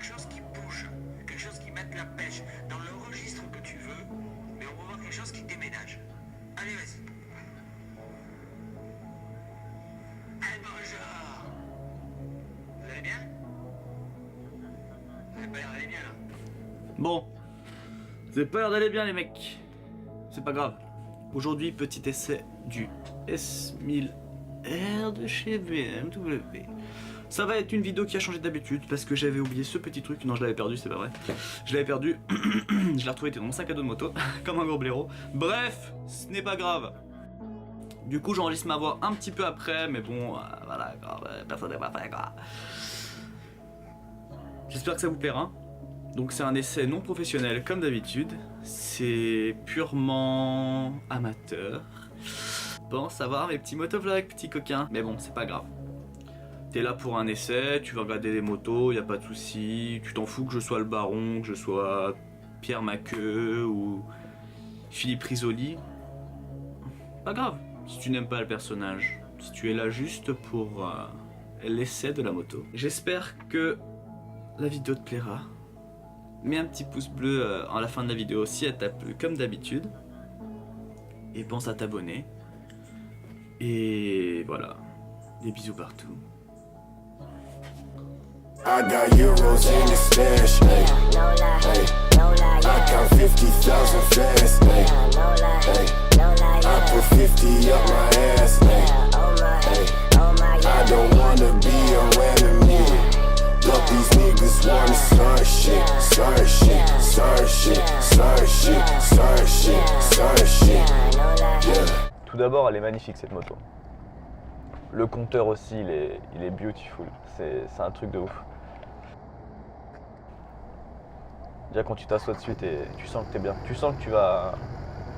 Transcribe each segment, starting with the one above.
quelque chose qui bouge, quelque chose qui mette la pêche dans le registre que tu veux, mais on va voir quelque chose qui déménage. Allez, vas-y. Eh, bonjour. Vous allez bien? Vous avez pas l'air d'aller bien, là. Bon, vous avez pas l'air d'aller bien les mecs. C'est pas grave. Aujourd'hui, petit essai du S1000R de chez BMW. Ça va être une vidéo qui a changé d'habitude parce que j'avais oublié ce petit truc. Non, je l'avais perdu, c'est pas vrai. Je l'avais perdu. Je l'ai retrouvé, était dans mon sac à dos de moto, comme un gros blaireau. Bref, ce n'est pas grave. Du coup, j'enregistre ma voix un petit peu après, mais bon, voilà, personne n'est pas fait quoi. J'espère que ça vous plaira. Donc c'est un essai non professionnel comme d'habitude, c'est purement amateur. Bon, ça va mes petits motovlogs, petits coquins, mais bon, c'est pas grave. T'es là pour un essai, tu vas regarder les motos, y a pas de souci. Tu t'en fous que je sois le baron, que je sois Pierre Maqueux ou Philippe Risoli. Pas grave, si tu n'aimes pas le personnage, si tu es là juste pour l'essai de la moto. J'espère que la vidéo te plaira. Mets un petit pouce bleu à la fin de la vidéo si elle t'a plu comme d'habitude. Et pense à t'abonner. Et voilà. Des bisous partout. I got euros in the stash, hey, hey. I count 50,000 fast, hey, hey. I put 50 up my ass, hey, hey. I don't wanna be a enemy. Look, these niggas wanna start shit, start shit, start shit, start shit, start shit, start shit. Yeah. Tout d'abord, elle est magnifique cette moto. Le compteur aussi, il est beautiful. C'est un truc de ouf. Déjà quand tu t'assois dessus, tu sens que t'es bien. Tu sens que tu vas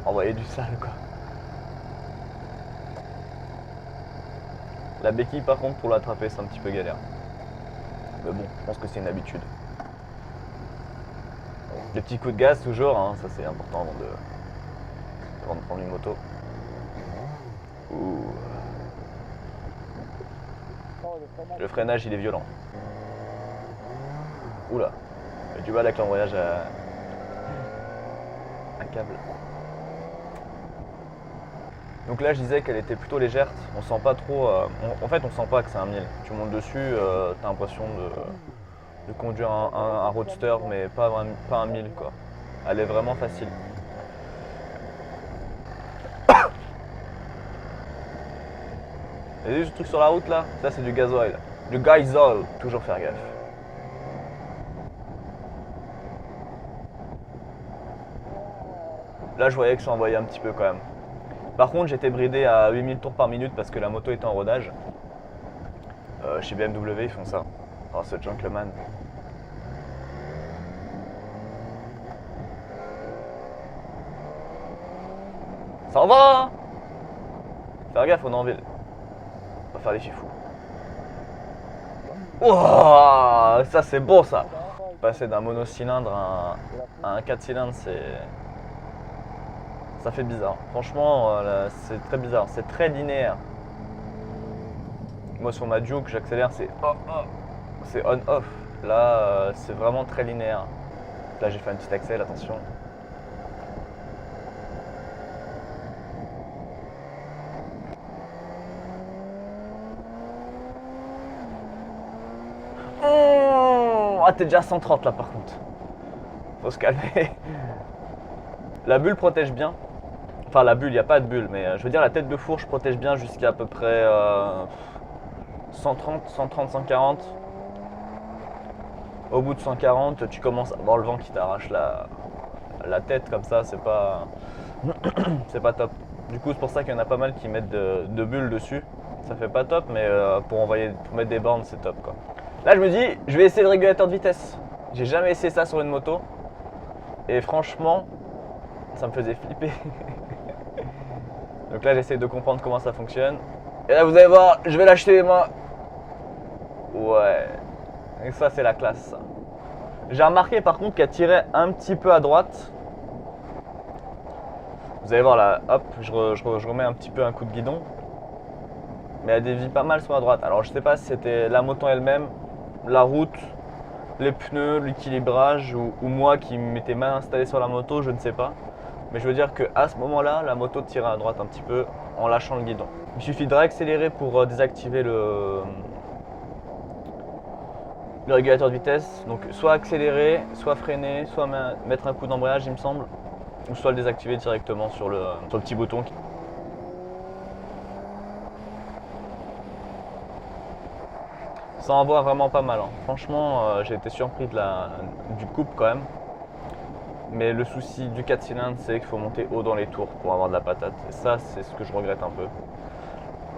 envoyer du sale quoi. La béquille par contre pour l'attraper c'est un petit peu galère. Mais bon, je pense que c'est une habitude. Les petits coups de gaz toujours, hein, ça c'est important avant de prendre une moto. Ouh. Le freinage il est violent. Oula, j'ai du mal avec l'embrayage à un câble. Donc là je disais qu'elle était plutôt légère, on sent pas trop, en fait on sent pas que c'est un 1000. Tu montes dessus, t'as l'impression de conduire un roadster mais pas un 1000 quoi. Elle est vraiment facile. Et ce truc sur la route là, ça c'est du gasoil. Du gazole, toujours faire gaffe. Là je voyais que ça envoyait un petit peu quand même. Par contre j'étais bridé à 8000 tours par minute parce que la moto était en rodage. Chez BMW ils font ça. Oh ce gentleman. Ça va. Faire gaffe on est en ville. On va faire les fifous. Wow, ça c'est beau ça. Passer d'un monocylindre à un 4 cylindres ça fait bizarre. Franchement c'est très bizarre, c'est très linéaire. Moi sur ma Duke j'accélère c'est on-off. Là c'est vraiment très linéaire. Là j'ai fait un petit accès, attention. Ah t'es déjà à 130 là par contre. Faut se calmer. La bulle protège bien. Enfin la bulle, il n'y a pas de bulle, mais je veux dire la tête de fourche protège bien jusqu'à peu près 130, 140. Au bout de 140, tu commences à avoir le vent qui t'arrache la tête comme ça, c'est pas c'est pas top. Du coup c'est pour ça qu'il y en a pas mal qui mettent de bulles dessus. Ça fait pas top, mais pour mettre des bornes c'est top quoi. Là je me dis, je vais essayer le régulateur de vitesse. J'ai jamais essayé ça sur une moto. Et franchement, ça me faisait flipper. Donc là j'essaie de comprendre comment ça fonctionne. Et là vous allez voir, je vais lâcher les mains. Ouais. Et ça c'est la classe ça. J'ai remarqué par contre qu'elle tirait un petit peu à droite. Vous allez voir là, hop, je remets un petit peu un coup de guidon. Mais elle dévie pas mal sur la droite. Alors je sais pas si c'était la moto elle-même, la route, les pneus, l'équilibrage ou moi qui m'étais mal installé sur la moto, je ne sais pas. Mais je veux dire qu'à ce moment-là, la moto tire à droite un petit peu en lâchant le guidon. Il suffit de réaccélérer pour désactiver le régulateur de vitesse. Donc soit accélérer, soit freiner, soit mettre un coup d'embrayage il me semble. Ou soit le désactiver directement sur le petit bouton. Ça envoie vraiment pas mal. Hein. Franchement, j'ai été surpris du couple quand même. Mais le souci du 4 cylindres, c'est qu'il faut monter haut dans les tours pour avoir de la patate. Et ça, c'est ce que je regrette un peu.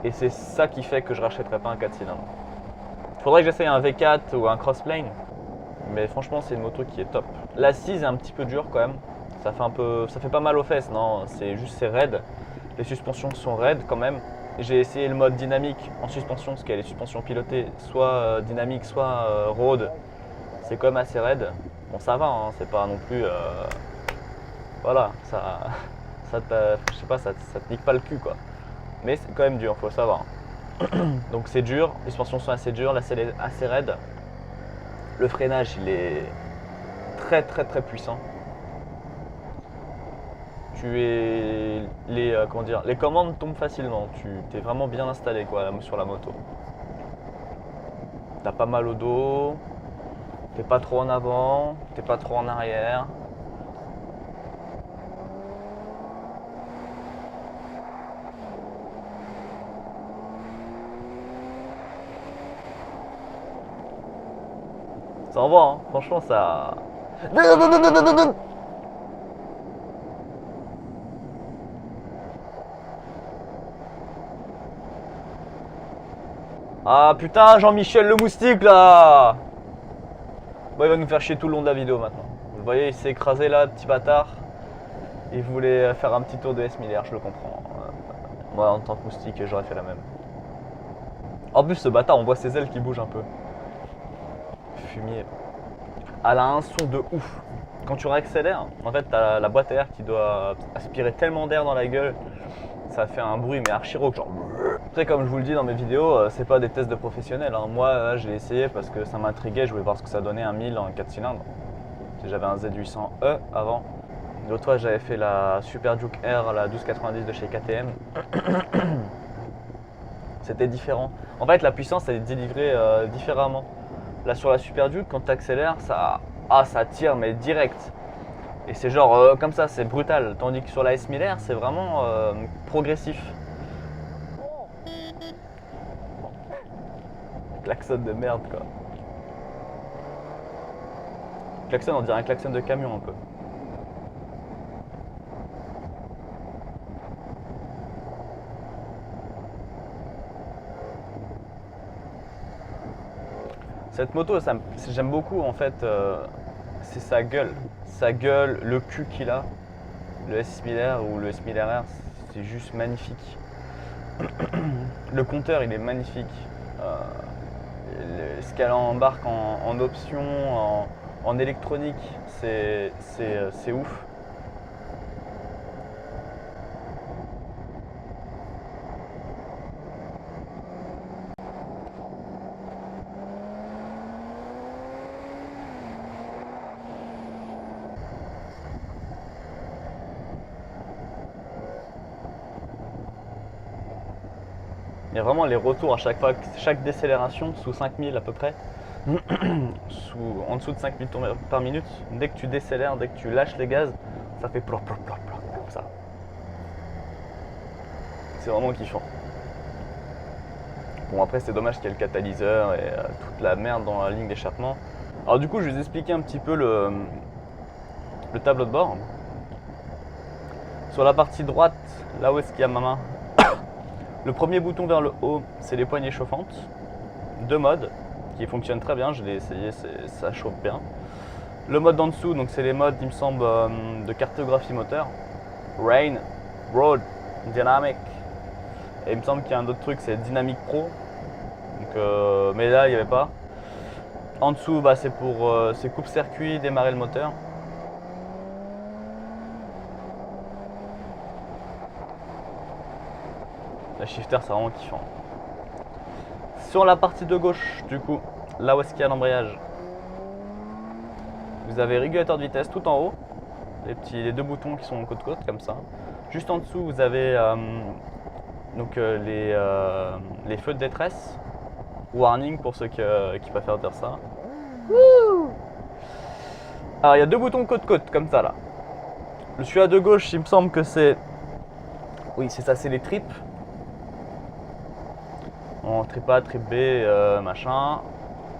Et c'est ça qui fait que je rachèterai pas un 4 cylindres. Faudrait que j'essaye un V4 ou un Crossplane. Mais franchement, c'est une moto qui est top. L'assise est un petit peu dure quand même. Ça fait pas mal aux fesses, non, c'est raide. Les suspensions sont raides quand même. J'ai essayé le mode dynamique en suspension, parce qu'il y a les suspensions pilotées, soit dynamique, soit road. C'est quand même assez raide. Bon, ça va, hein, c'est pas non plus. Voilà, je sais pas, ça te nique pas le cul quoi. Mais c'est quand même dur, faut le savoir. Donc c'est dur, les suspensions sont assez dures, la selle est assez raide. Le freinage, il est très puissant. Les commandes tombent facilement, tu es vraiment bien installé quoi, sur la moto. T'as pas mal au dos, t'es pas trop en avant, t'es pas trop en arrière. Ça envoie, hein. Franchement ça... Ah putain, Jean-Michel le moustique là! Bon, il va nous faire chier tout le long de la vidéo maintenant. Vous voyez, il s'est écrasé là, petit bâtard. Il voulait faire un petit tour de S1000R, je le comprends. Moi en tant que moustique, j'aurais fait la même. En plus, ce bâtard, on voit ses ailes qui bougent un peu. Fumier. Elle a un son de ouf. Quand tu réaccélères, en fait, t'as la boîte à air qui doit aspirer tellement d'air dans la gueule. Ça fait un bruit mais archi rauque, genre. Après, comme je vous le dis dans mes vidéos, c'est pas des tests de professionnels. Hein. Moi, je l'ai essayé parce que ça m'intriguait. Je voulais voir ce que ça donnait un 1000 en 4 cylindres. J'avais un Z800E avant. L'autre fois, j'avais fait la Super Duke R, la 1290 de chez KTM. C'était différent. En fait, la puissance, elle est délivrée différemment. Là, sur la Super Duke, quand tu accélères, ça tire, mais direct. Et c'est genre comme ça, c'est brutal. Tandis que sur la S1000R, c'est vraiment progressif. Klaxon de merde quoi. Klaxon, on dirait un klaxon de camion un peu. Cette moto, j'aime beaucoup en fait, c'est sa gueule. Sa gueule, le cul qu'il a. Le S1000R ou le S1000RR, c'est juste magnifique. Le compteur, il est magnifique. Ce qu'elle embarque en option, en électronique, c'est ouf. Il y a vraiment les retours à chaque fois, chaque décélération sous 5000 à peu près, en dessous de 5000 tours par minute. Dès que tu décélères, dès que tu lâches les gaz, ça fait plop plop plop plop comme ça. C'est vraiment kiffant. Bon après c'est dommage qu'il y ait le catalyseur et toute la merde dans la ligne d'échappement. Alors du coup je vais vous expliquer un petit peu le tableau de bord. Sur la partie droite, là où est-ce qu'il y a ma main, le premier bouton vers le haut, c'est les poignées chauffantes. Deux modes qui fonctionnent très bien, je l'ai essayé, ça chauffe bien. Le mode d'en dessous, donc c'est les modes, il me semble, de cartographie moteur. Rain, Road, Dynamic. Et il me semble qu'il y a un autre truc, c'est Dynamic Pro. Donc, mais là, il n'y avait pas. En dessous, bah, c'est pour coupe-circuit, démarrer le moteur. La shifter, c'est vraiment kiffant. Sur la partie de gauche, du coup, là où est-ce qu'il y a l'embrayage, Vous avez régulateur de vitesse tout en haut, les deux boutons qui sont côte-côte comme ça. Juste en dessous, vous avez les feux de détresse, warning pour ceux qui préfèrent dire ça. Wouh! Alors il y a deux boutons côte-côte comme ça là. Celui-là de gauche, il me semble que c'est... Oui, c'est ça, c'est les tripes. En trip A, trip B, machin.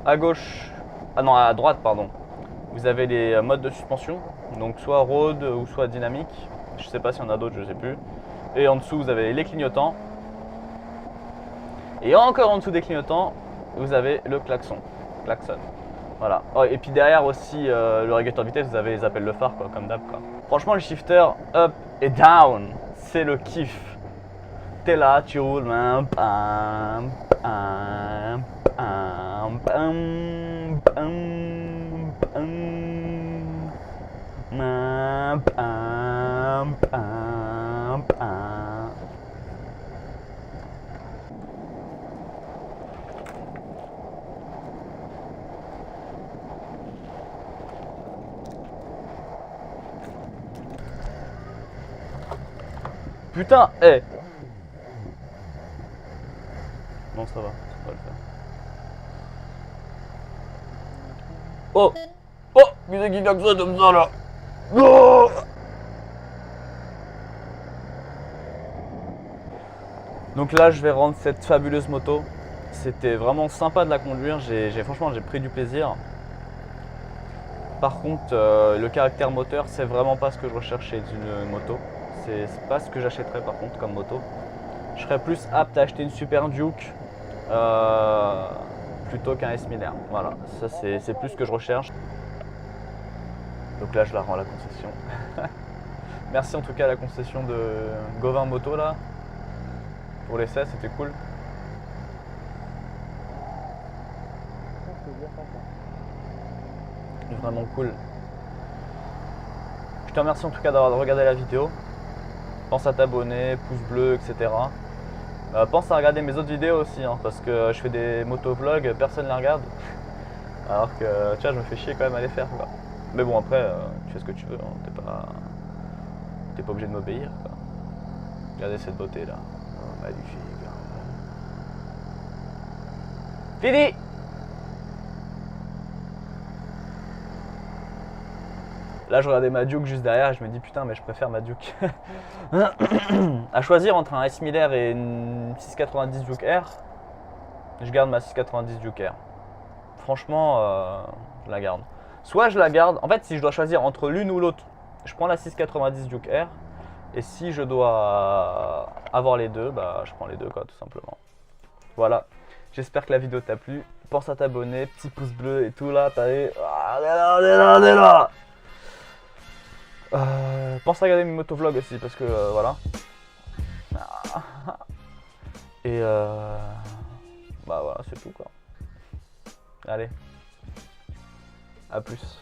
À gauche, ah non, à droite, pardon. Vous avez les modes de suspension, donc soit road ou soit dynamique. Je sais pas s'il y en a d'autres, je sais plus. Et en dessous, vous avez les clignotants. Et encore en dessous des clignotants, vous avez le klaxon. Voilà. Oh, et puis derrière aussi, le régulateur de vitesse, vous avez les appels de phare, quoi, comme d'hab. Franchement, le shifter up et down, c'est le kiff. T'es là, tu roules, pam, pam, pam, pam, pam, pam, pam, pam, pam, pam. Putain, hé! Non, ça va le faire. Oh! Oh! Qui c'est qui klaxonne comme ça là? Oh! Donc là, je vais rendre cette fabuleuse moto. C'était vraiment sympa de la conduire. Franchement, j'ai pris du plaisir. Par contre, le caractère moteur, c'est vraiment pas ce que je recherchais d'une moto. C'est pas ce que j'achèterais par contre comme moto. Je serais plus apte à acheter une Super Duke plutôt qu'un S1000R. Voilà, ça c'est plus ce que je recherche. Donc là, je la rends à la concession. Merci en tout cas à la concession de Gauvin Moto là. Pour l'essai, c'était cool. Vraiment cool. Je te remercie en tout cas d'avoir regardé la vidéo. Pense à t'abonner, pouce bleu, etc. Pense à regarder mes autres vidéos aussi, hein, parce que je fais des motovlogs, personne ne les regarde. Alors que tu vois, je me fais chier quand même à les faire, quoi. Mais bon, après, tu fais ce que tu veux, hein, t'es pas obligé de m'obéir, quoi. Regardez cette beauté là, oh, magnifique. Fini! Là, je regardais ma Duke juste derrière et je me dis putain, mais je préfère ma Duke. À choisir entre un S1000R et une 690 Duke R, je garde ma 690 Duke R. Franchement, je la garde. Soit je la garde, en fait, si je dois choisir entre l'une ou l'autre, je prends la 690 Duke R. Et si je dois avoir les deux, bah je prends les deux, quoi, tout simplement. Voilà. J'espère que la vidéo t'a plu. Pense à t'abonner, petit pouce bleu et tout là, t'as vu. Ah, on est là. Pense à regarder mes motovlogs aussi parce que voilà. Et bah voilà, c'est tout quoi. Allez, à plus.